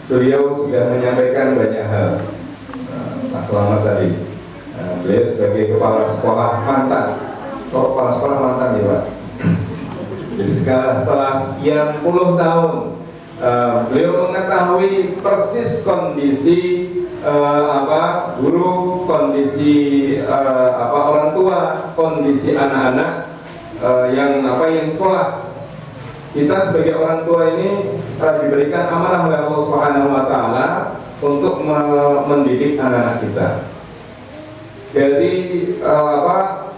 beliau sudah menyampaikan banyak hal. Pak Selamat tadi, beliau sebagai kepala sekolah mantan. Kepala sekolah mantan ya Pak. Jadi setelah sekian puluh tahun beliau mengetahui persis kondisi guru, kondisi orang tua, kondisi anak-anak yang sekolah. Kita sebagai orang tua ini diberikan amanah oleh Allah Subhanahu wa taala untuk mendidik anak-anak kita. Dari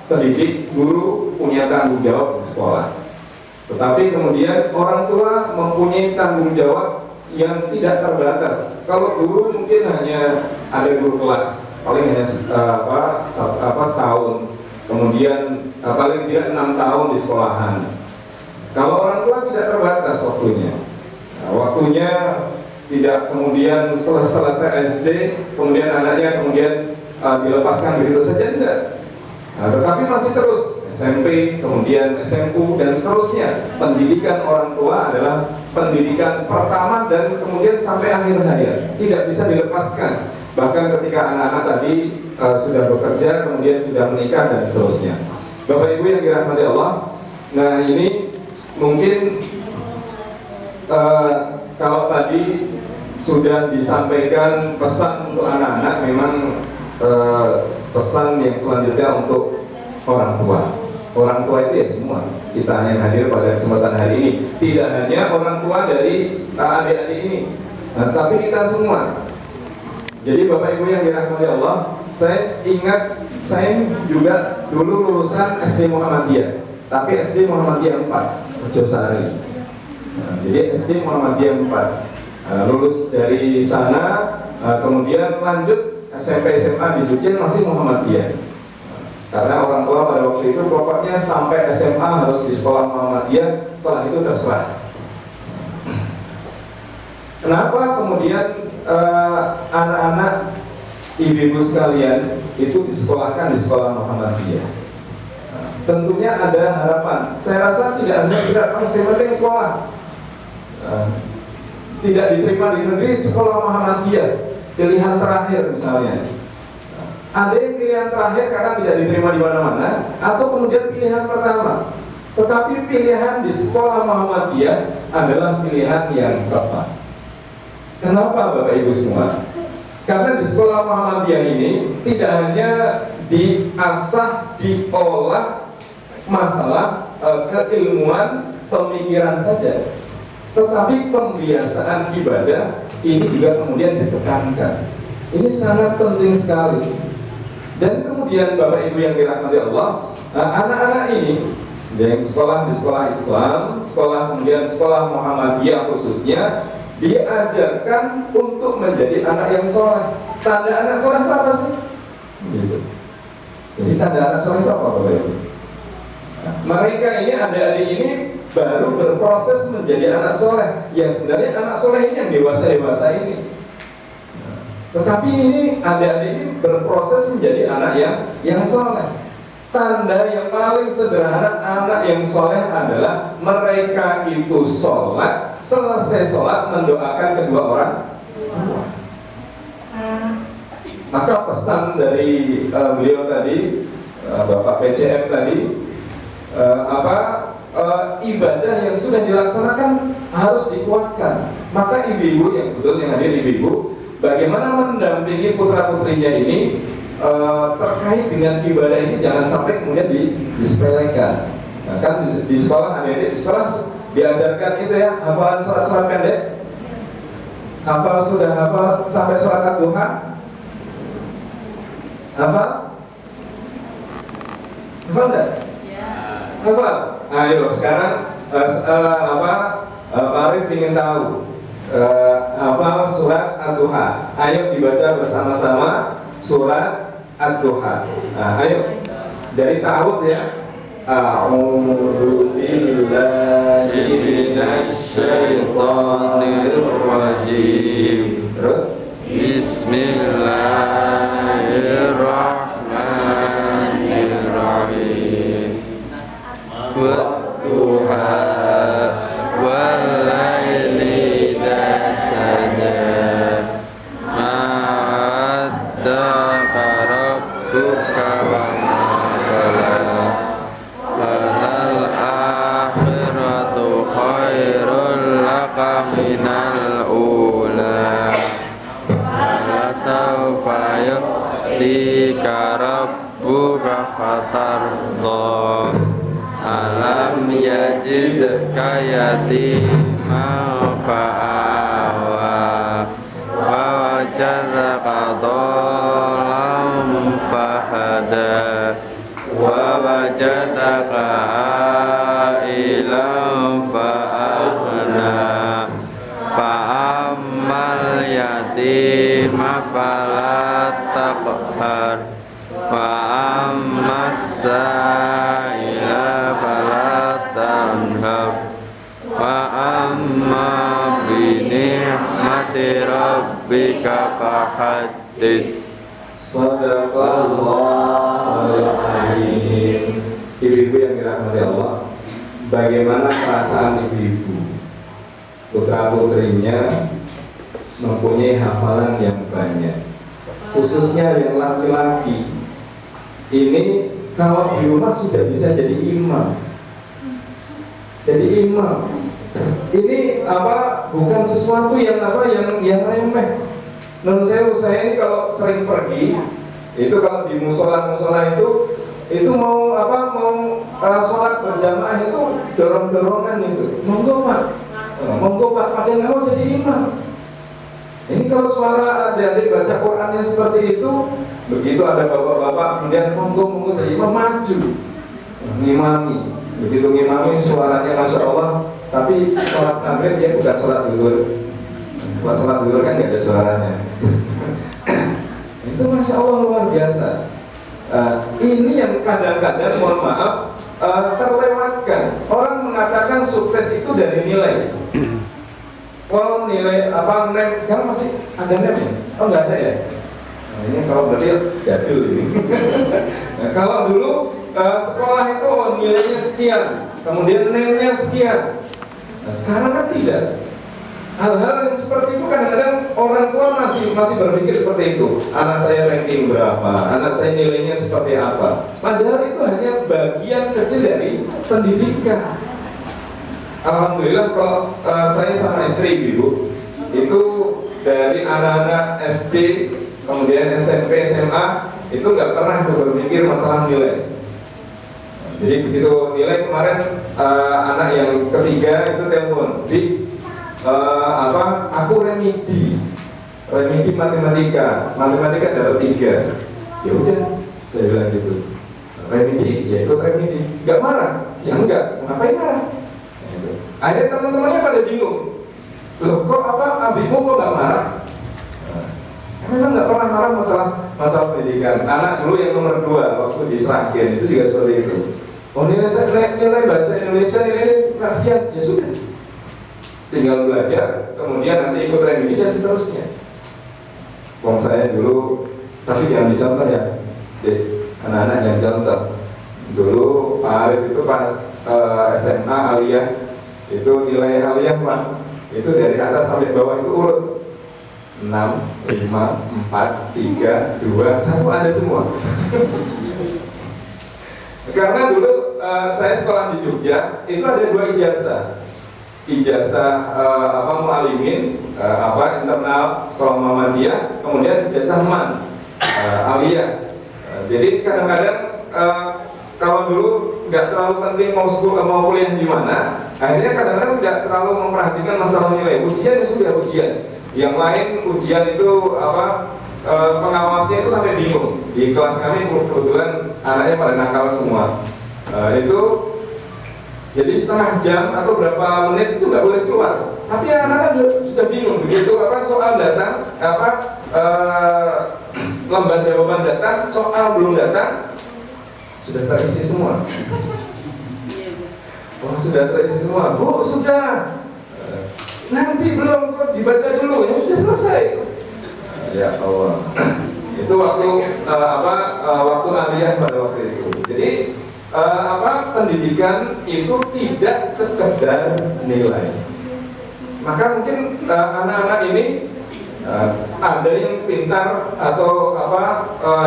pendidik, guru punya tanggung jawab di sekolah. Tetapi kemudian orang tua mempunyai tanggung jawab yang tidak terbatas. Kalau guru mungkin hanya ada guru kelas, paling hanya setahun, kemudian paling tidak 6 tahun di sekolahan. Kalau orang tua tidak terbatas waktunya, waktunya tidak kemudian selesai SD, kemudian anaknya dilepaskan begitu saja, tidak. Tetapi masih terus SMP, kemudian SMU dan seterusnya. Pendidikan orang tua adalah pendidikan pertama dan kemudian sampai akhir hayat, tidak bisa dilepaskan. Bahkan ketika anak-anak tadi sudah bekerja, kemudian sudah menikah dan seterusnya. Bapak Ibu yang dirahmati Allah, nah ini mungkin kalau tadi sudah disampaikan pesan untuk anak-anak, memang pesan yang selanjutnya untuk orang tua. Orang tua itu ya semua. Kita yang hadir pada kesempatan hari ini tidak hanya orang tua dari adik-adik ini, tapi kita semua. Jadi Bapak Ibu yang dirahmati Allah, saya ingat saya juga dulu lulusan SD Muhammadiyah, tapi SD Muhammadiyah 4 Rejosari. Jadi SD Muhammadiyah 4 lulus dari sana, kemudian lanjut SMP SMA di Jogja masih Muhammadiyah. Karena orang tua pada waktu itu pokoknya sampai SMA harus di sekolah Muhammadiyah, setelah itu terserah. Kenapa kemudian anak-anak ibu-ibu sekalian itu disekolahkan di sekolah Muhammadiyah? Tentunya ada harapan. Saya rasa tidak hanya berat, yang penting sekolah. Tidak diterima di negeri, sekolah Muhammadiyah pilihan terakhir misalnya. Ada yang pilihan terakhir karena tidak diterima di mana-mana, atau kemudian pilihan pertama. Tetapi pilihan di sekolah Muhammadiyah adalah pilihan yang tepat. Kenapa Bapak Ibu semua? Karena di sekolah Muhammadiyah ini tidak hanya diasah, diolah masalah keilmuan, pemikiran saja, tetapi pembiasaan ibadah ini juga kemudian ditekankan. Ini sangat penting sekali. Dan kemudian Bapak Ibu yang dirahmati Allah, anak-anak ini yang sekolah di sekolah Islam, sekolah kemudian sekolah Muhammadiyah khususnya, diajarkan untuk menjadi anak yang soleh. Tanda anak soleh itu apa sih? Gitu. Jadi tanda anak soleh itu apa Bapak Ibu? Mereka ini, adik-adik ini baru berproses menjadi anak soleh. Yang sebenarnya anak soleh ini yang dewasa-dewasa ini. Tetapi ini adik-adik ini berproses menjadi anak yang soleh. Tanda yang paling sederhana anak yang soleh adalah mereka itu sholat, selesai sholat mendoakan kedua orang tua. Maka pesan dari beliau tadi, Bapak PCM tadi, ibadah yang sudah dilaksanakan harus dikuatkan. Maka ibu-ibu yang betul yang hadir, ibu-ibu, bagaimana mendampingi putra-putrinya ini terkait dengan ibadah ini, jangan sampai kemudian disepelekan. Nah, kan di sekolah adik-adik di sekolah diajarkan itu ya, hafalan surat-surat pendek. Sudah hafal sampai surat Ad-Duha? Hafal enggak? Hafal? Ayo sekarang Pak Arif ingin tahu hafal surat Ad-Duha. Ayo dibaca bersama-sama surat Ad-Duha. Nah, ayo dari ta'awudz ya. A'udzu billahi minasy syaithanir rajim. Terus Bismillahirrahmanirrahim. Wa-duha wal-laili idza saja. ula wala sawfa yu'tika rabbuka fatarda alam yajidka yatiman fa'awa wa wajadaka dhalam fahada wa wajadaka ailan fa'aghna fa'ammal yatima fala taqhar wa ammas sa'ila fala tanhar wa amma bi ni'mati rabbika fahaddits. Shadaqallahul Azim. Ibu-ibu yang dirahmati Allah, bagaimana perasaan ibu-ibu putra-putrinya mempunyai hafalan yang banyak, khususnya yang laki-laki. Ini kalau di rumah sudah bisa jadi imam. Jadi imam ini bukan sesuatu yang yang remeh. Menurut saya ini kalau sering pergi itu, kalau di musola itu mau sholat berjamaah itu dorong-dorongan itu, monggo pak, pada nggak mau jadi imam. Ini kalau suara adik-adik baca Qurannya seperti itu, begitu ada bapak-bapak kemudian monggo jadi imam, maju ngimami. Begitu ngimami suaranya masya Allah, tapi sholat maghrib dia bukan sholat zuhur. Kalau sholat zuhur kan nggak ada suaranya. Itu masya Allah luar biasa. Ini yang kadang-kadang mohon maaf terlewatkan. Orang mengatakan sukses itu dari nilai. Kalau nilai nem sekarang masih ada nem ya? Oh nggak ada ya? Nah, ini kalau berarti jadul ini. Nah, kalau dulu sekolah itu nilainya sekian, kemudian nemnya sekian. Nah, sekarang kan tidak. Hal-hal yang seperti itu kadang-kadang orang tua masih berpikir seperti itu. Anak saya ranking berapa? Anak saya nilainya seperti apa? Padahal itu hanya bagian kecil dari pendidikan. Alhamdulillah kalau saya sama istri ibu itu dari anak-anak SD kemudian SMP SMA itu nggak pernah berpikir masalah nilai. Jadi begitu nilai kemarin anak yang ketiga itu telepon, aku remedi matematika dapat 3. Ya udah, saya bilang gitu. Remedi, ya ikut remedi. Nggak marah? Ya enggak. Ngapain marah? Akhirnya teman-temannya pada bingung. Loh kok abimu kok nggak marah? Memang nggak pernah marah masalah pendidikan. Anak dulu yang nomor 2 waktu di Sragen itu juga seperti itu. Oh nilai bahasa Indonesia nilai kasihan, ya sudah. Tinggal belajar, kemudian nanti ikut remedi dan seterusnya. Wong saya dulu, tapi jangan dicontoh ya, anak-anak jangan contoh. Dulu Pak Arif itu pas SMA aliyah, itu nilai aliyah Pak, itu dari atas sampai bawah itu urut 6, 5, 4, 3, 2, 1 ada semua. Karena dulu saya sekolah di Jogja, itu ada 2 ijazah. Ijazah mu'alimin internal sekolah Muhammadiyah, kemudian ijazah man aliyah. Jadi kadang-kadang kalau dulu nggak terlalu penting mau kuliah di mana, akhirnya kadang-kadang nggak terlalu memperhatikan masalah nilai. Ujian sudah ujian. Yang lain ujian itu pengawasnya itu sampai bingung. Di kelas kami kebetulan anaknya pada nakal semua. Itu jadi setengah jam atau berapa menit itu nggak boleh keluar. Tapi anak-anak sudah bingung begitu soal datang lembar jawaban datang, soal belum datang sudah terisi semua. Sudah terisi semua. Bu sudah. Nanti belum kok dibaca dulu. Ya sudah selesai. Ya Allah. Itu waktu waktu aliyah pada waktu itu. Jadi pendidikan itu tidak sekedar nilai. Maka mungkin anak-anak ini ada yang pintar atau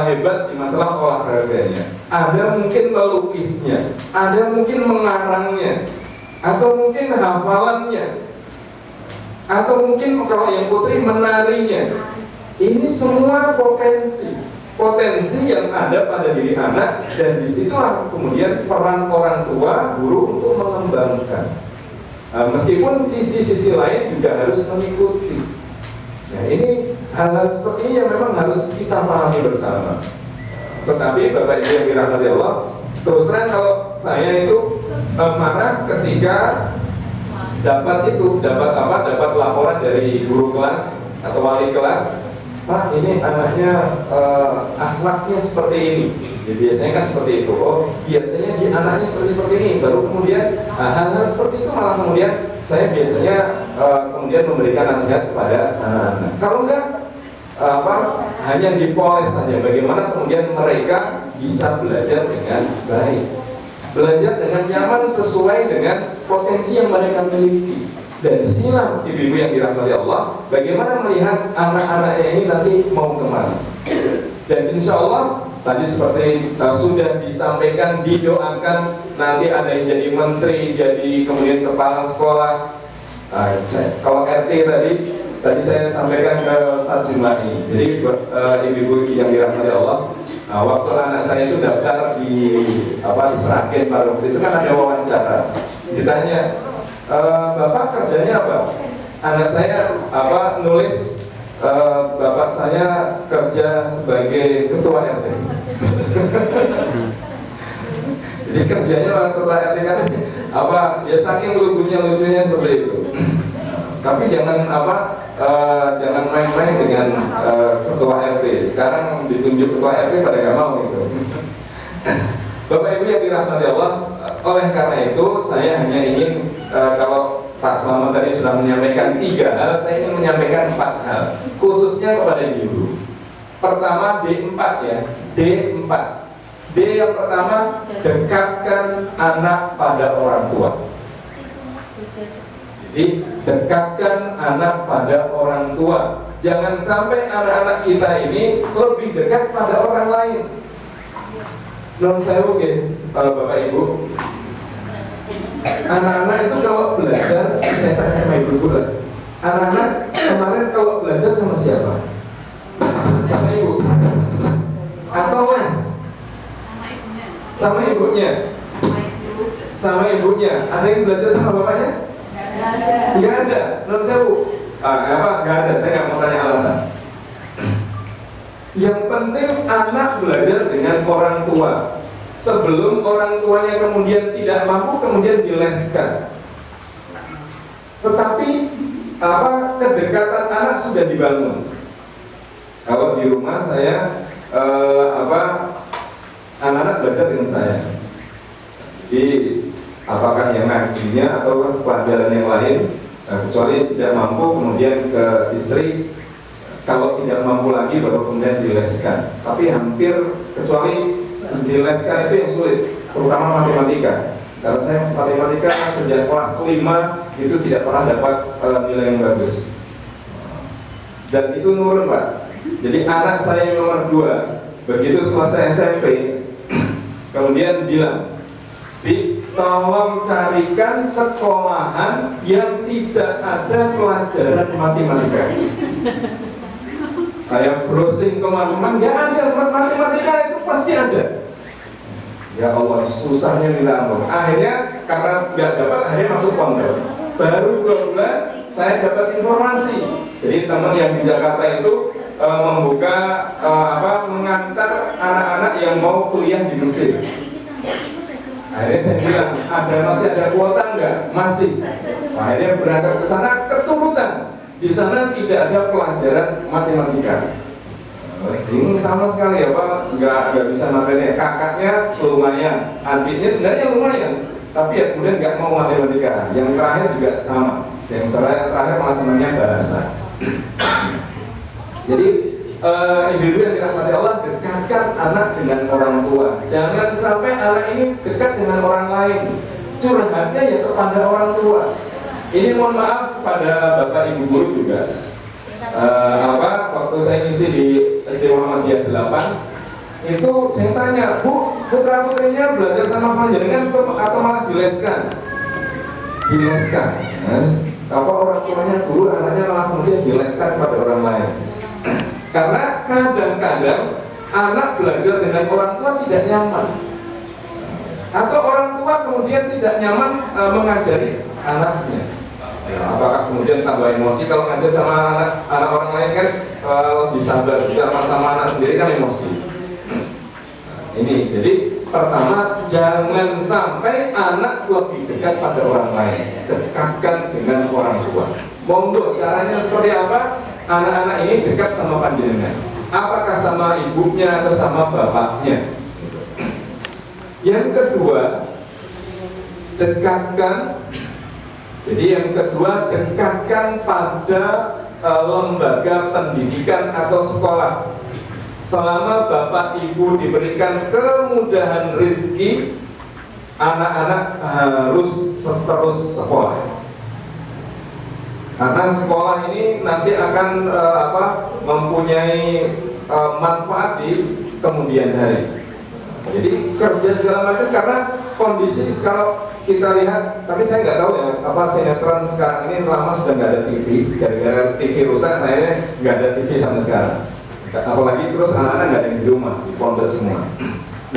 hebat di masalah olahraganya, ada mungkin melukisnya, ada mungkin mengarangnya, atau mungkin hafalannya. atau mungkin kalau yang putri menarinya. Ini semua potensi yang ada pada diri anak, dan disitulah kemudian peran orang tua, guru untuk mengembangkan. Meskipun sisi-sisi lain juga harus mengikuti. Nah, ini hal-hal seperti ini yang memang harus kita pahami bersama. Tetapi Bapak Ibu yang dirahmati Allah, terus terang kalau saya itu marah ketika dapat laporan dari guru kelas atau wali kelas, Pak, ini anaknya akhlaknya seperti ini. Ya, biasanya kan seperti itu. Oh, biasanya di anaknya seperti ini. Baru kemudian hal-hal seperti itu malah kemudian saya biasanya kemudian memberikan nasihat kepada anak-anak. Kalau enggak hanya dipoles saja. Bagaimana kemudian mereka bisa belajar dengan baik, belajar dengan nyaman sesuai dengan potensi yang mereka miliki. Dan disinilah ibu-ibu yang dirahmati Allah, bagaimana melihat anak-anak ini nanti mau kemana. Dan insya Allah tadi seperti sudah disampaikan, didoakan nanti ada yang jadi menteri, jadi kemudian kepala sekolah. Kalau RT tadi saya sampaikan ke Sarjumai. Jadi ibu-ibu yang dirahmati Allah, waktu anak saya itu daftar diserakin pada waktu itu kan ada wawancara. Ditanya, Bapak kerjanya apa? Anak saya nulis, Bapak saya kerja sebagai ketua RT. Jadi kerjanya orang ketua RT kan ya saking lucunya seperti itu. Tapi jangan jangan main-main dengan ketua RT. Sekarang ditunjuk ketua RT pada nggak mau gitu. Bapak Ibu yang dirahmati Allah, oleh karena itu saya hanya ingin kalau Pak Selamat tadi sudah menyampaikan 3 hal, saya ingin menyampaikan 4 hal, khususnya kepada ibu. Pertama D4 ya, D4. D yang pertama, dekatkan anak pada orang tua. Jadi dekatkan anak pada orang tua. Jangan sampai anak-anak kita ini lebih dekat pada orang lain. Non saya Bapak Ibu, anak-anak itu kalau belajar, saya tanya sama ibu lah, anak-anak kemarin kalau belajar sama siapa? Sama ibu? Atau mas? Sama ibunya? Sama ibunya. Ada yang belajar sama bapaknya? Nggak ada. Non saya nggak ada. Saya nggak mau tanya alasan. Yang penting anak belajar dengan orang tua. Sebelum orang tuanya kemudian tidak mampu, kemudian dileskan. Tetapi kedekatan anak sudah dibangun. Kalau di rumah saya anak-anak belajar dengan saya. Jadi apakah yang ngajinya atau pelajaran yang lain, kecuali tidak mampu kemudian ke istri. Kalau tidak mampu lagi baru kemudian dileskan. Tapi hampir kecuali dileskan itu yang sulit, terutama matematika. Karena saya matematika sejak kelas 5 itu tidak pernah dapat nilai yang bagus. Dan itu nurun Pak. Jadi anak saya yang nomor 2 begitu selesai SMP kemudian bilang, Bi, tolong carikan sekolahan yang tidak ada pelajaran matematika. Saya browsing kemana-mana, nggak ada, matematika itu pasti ada. Ya Allah, susahnya minta ampun. Akhirnya karena nggak dapat, akhirnya masuk pondok. Baru 2 bulan saya dapat informasi. Jadi teman yang di Jakarta itu membuka mengantar anak-anak yang mau kuliah di Mesir. Akhirnya saya bilang, masih ada kuota nggak? Masih. Akhirnya berangkat ke sana, keturutan. Di sana tidak ada pelajaran matematika. Bingung sama sekali nggak bisa matematika. Kakaknya lumayan, adiknya sebenarnya lumayan, tapi ya kemudian nggak mau matematika. Yang terakhir juga sama. Yang terakhir malah senangnya bahasa. Jadi ibu-ibu yang dirahmati Allah, dekatkan anak dengan orang tua. Jangan sampai anak ini dekat dengan orang lain. Curhatnya ya kepada orang tua. Ini mohon maaf kepada Bapak Ibu guru juga. Waktu saya ngisi di SD Muhammadiyah 8 itu saya tanya, Bu, putra putrinya belajar sama panjenengan atau malah dileskan? Dileskan. apa orang tuanya guru, anaknya malah kemudian dileskan kepada orang lain. Karena kadang-kadang anak belajar dengan orang tua tidak nyaman, atau orang tua kemudian tidak nyaman mengajari anaknya. Apakah kemudian tambah emosi kalau ngajar sama anak orang lain kan lebih sabar, sama anak sendiri kan emosi. Ini jadi pertama, jangan sampai anak lebih dekat pada orang lain, dekatkan dengan orang tua. Monggo, caranya seperti apa? Anak-anak ini dekat sama panjenengan. Apakah sama ibunya atau sama bapaknya? Yang kedua, dekatkan. Jadi yang kedua, dekatkan pada lembaga pendidikan atau sekolah. Selama bapak ibu diberikan kemudahan rezeki, anak-anak harus terus sekolah. Karena sekolah ini nanti akan mempunyai manfaat di kemudian hari. Jadi kerja segala macam, karena kondisi kalau kita lihat, tapi saya nggak tahu ya apa sinetron sekarang ini lama sudah nggak ada TV, gara-gara TV rusak, saya nggak ada TV sampai sekarang. Apalagi terus anak-anak nggak ada yang di rumah, di pondok semua.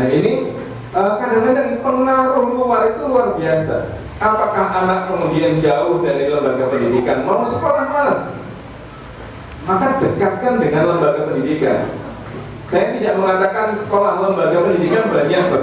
Nah ini kadang-kadang pengaruh luar itu luar biasa. Apakah anak kemudian jauh dari lembaga pendidikan, mau sekolah malas, maka dekatkan dengan lembaga pendidikan. Saya tidak mengatakan sekolah lembaga pendidikan banyak Bapak